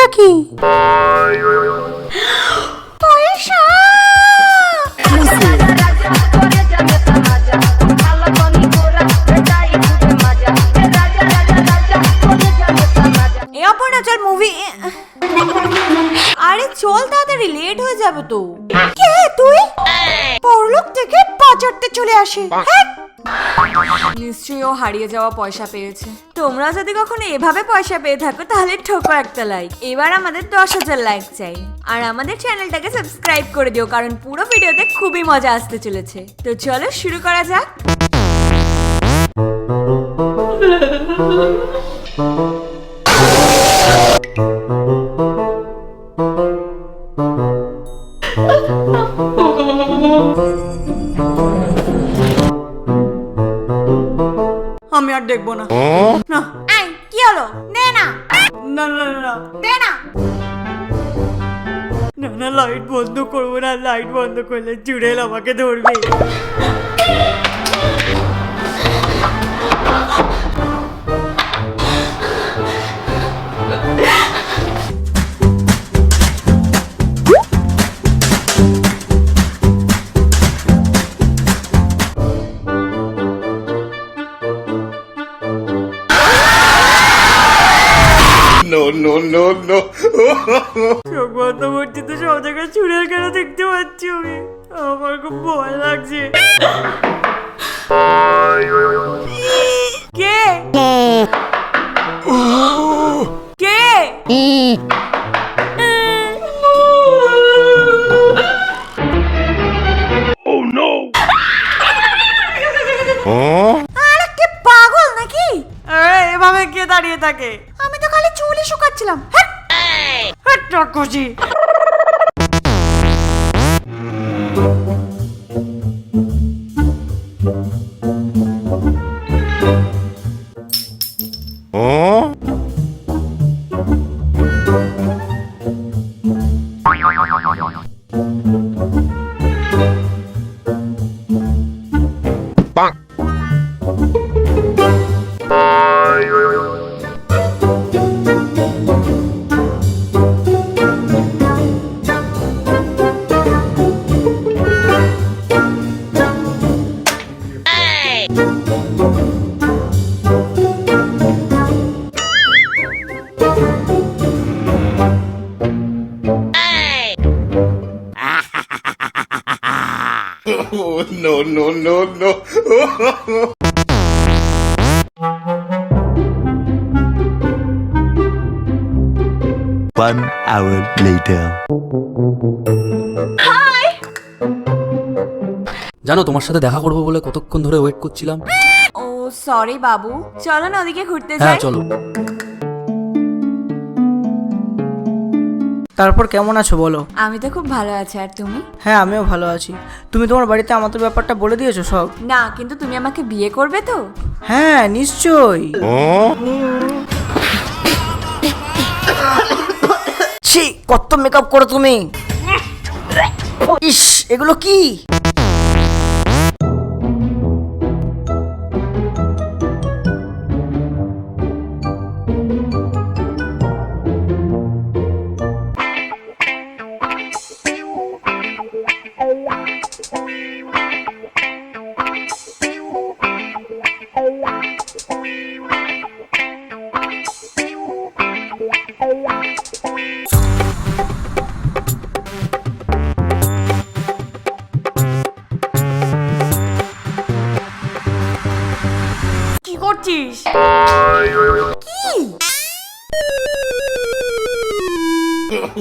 এটা কি? পয়সা। চল মুভি। আরে চল তাড়াতাড়ি, লেট হয়ে যাবে তো। কে তুই? পরলোক থেকে বাজারতে চলে আসে। নিশ্চয়ই ও হারিয়ে যাওয়া পয়সা পেয়েছে। তোমরা যদি কখনো এভাবে পয়সা পেয়ে থাকো তাহলে ঠোকো একটা লাইক। এবার আমাদের 10,000 লাইক চাই। আর আমাদের চ্যানেলটাকে সাবস্ক্রাইব করে দিও, কারণ পুরো ভিডিওতে খুবই মজা আসতে চলেছে। তো চলো শুরু করা যাক। আমি আর দেখবো না। না কি হলো? নে না। না না না দে না। না না লাইট বন্ধ করবো না, লাইট বন্ধ করলে চুড়েল আমাকে ধরবে। No, no, no. চোখ বন্ধ করছি তো সব জায়গায় চুড়েল কেন দেখতে পাচ্ছি আমি? আমার খুব ভয় লাগছে। কে কে? Oh no. আরে কে পাগল নাকি? এভাবে কে দাঁড়িয়ে থাকে? আমি তো খালি চুলই শুকাচ্ছিলাম। হ্যাঁ খুশি। Oh no, no, no, no. 1 hour later. জানো তোমার সাথে দেখা করবো বলে কতক্ষণ ধরে ওয়েট করছিলাম। ও সরি বাবু, চলো না ওদিকে ঘুরতে হ্যাঁ যাই। চলো। তারপর কেমন আছো বলো? আমি তো খুব ভালো আছি, আর তুমি? হ্যাঁ আমিও ভালো আছি। তুমি তোমার বাড়িতে আমাদের ব্যাপারটা বলে দিয়েছো সব? না, কিন্তু তুমি আমাকে বিয়ে করবে তো? হ্যাঁ নিশ্চয়ই। ছি, কত মেকআপ করো তুমি। ইস, এগুলো কি? কি করছিস? কি?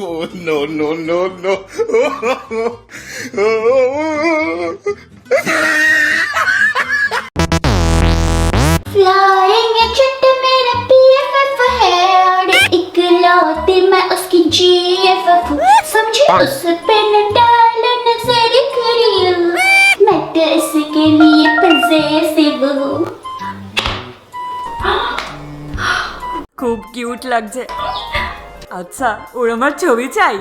Oh no, no, no, no. Flying a jet मेरा BFF है और इकलौती मैं उसकी GFF हूँ। समझी उस पे न डालो नजर करियो, मैं तो इसके लिए पजेसिव हूँ। খুব কিউট লাগছে। আচ্ছা, ওর আমার ছবি চাই।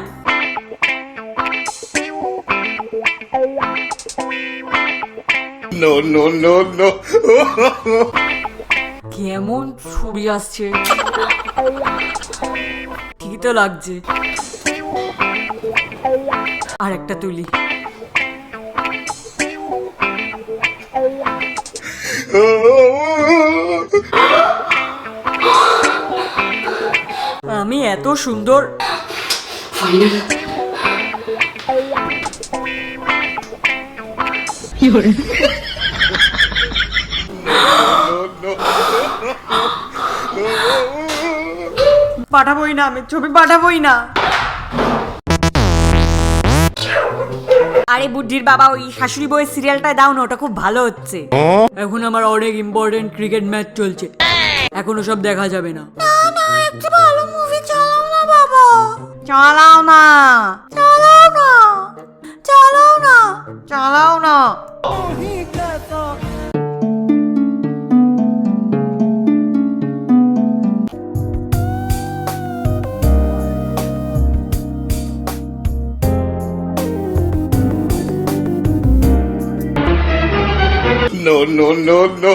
No, no, no, no. কেমন ছবি আসছে। কি তো লাগছে। আর একটা তুলি। আমি এত সুন্দর। পাঠাবোই না, আমি ছবি পাঠাবোই না। আরে বুদ্ধির বাবা, ওই শাশুড়ি বউয়ের সিরিয়ালটা দাও না, ওটা খুব ভালো হচ্ছে। এখন আমার অনেক ইম্পর্টেন্ট ক্রিকেট ম্যাচ চলছে, এখনো সব দেখা যাবে না। একটা ভালো মুভি চালাও না বাবা। চালাও না, চালাও না, চালাও না, চালাও না। No, no, no, no.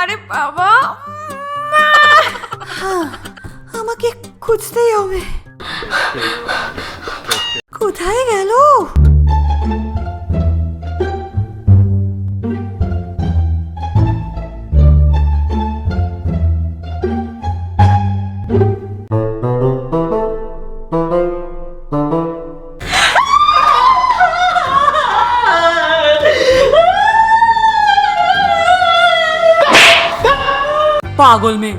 আরে বাবা, আমাকে খুঁজতেই হবে। কোথায় গেল? পাগল মেয়ে।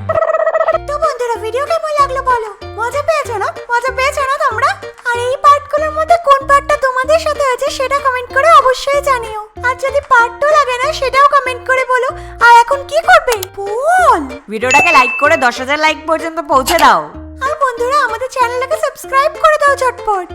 তো বন্ধুরা, ভিডিও কেমন লাগলো বলো? মজা পেয়েছো না? মজা পেয়েছো না তোমরা? আর এই পার্টগুলোর মধ্যে কোন পার্টটা তোমাদের সাথে আছে সেটা কমেন্ট করে অবশ্যই জানিও। আর যদি পার্ট 2 লাগে না সেটাও কমেন্ট করে বলো। আর এখন কি করবে বল? ভিডিওটাকে লাইক করে 10,000 লাইক পর্যন্ত পৌঁছে দাও। আর বন্ধুরা, আমাদের চ্যানেলটাকে সাবস্ক্রাইব করে দাও ঝটপট।